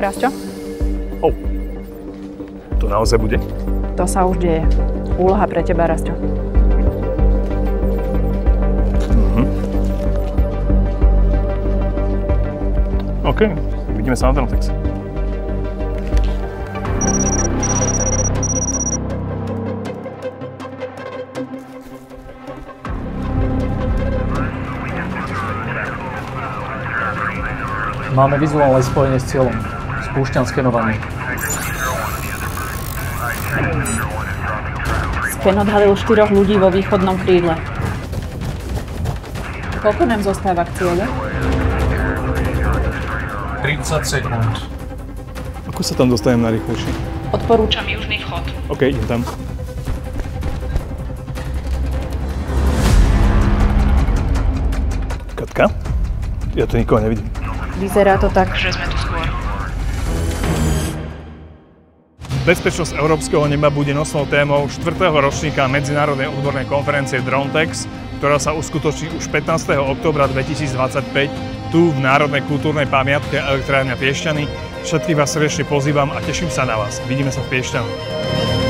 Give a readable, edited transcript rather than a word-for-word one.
Rasťo? To naozaj bude? To sa už deje. Úloha pre teba, Rasťo. OK, vidíme sa na Drontex. Máme vizuálne spojenie s cieľom. Spúšťam skenovanie. Sken odhalil 4 ľudí vo východnom krídle. Koľko nám zostáva k cieľu? 30 sekúnd. Ako sa tam dostanem najrýchlejšie? Odporúčam južný vchod. OK, idem tam. Katka? Ja tu nikoho nevidím. Vyzerá to tak, že sme tu skôr. Bezpečnosť európskeho neba bude nosnou témou 4. ročníka medzinárodnej odbornej konferencie Drontex, ktorá sa uskutoční už 15. októbra 2025 tu v Národnej kultúrnej pamiatke Elektrárňa Piešťany. Všetkých vás srdečne pozývam a teším sa na vás. Vidíme sa v Piešťanoch.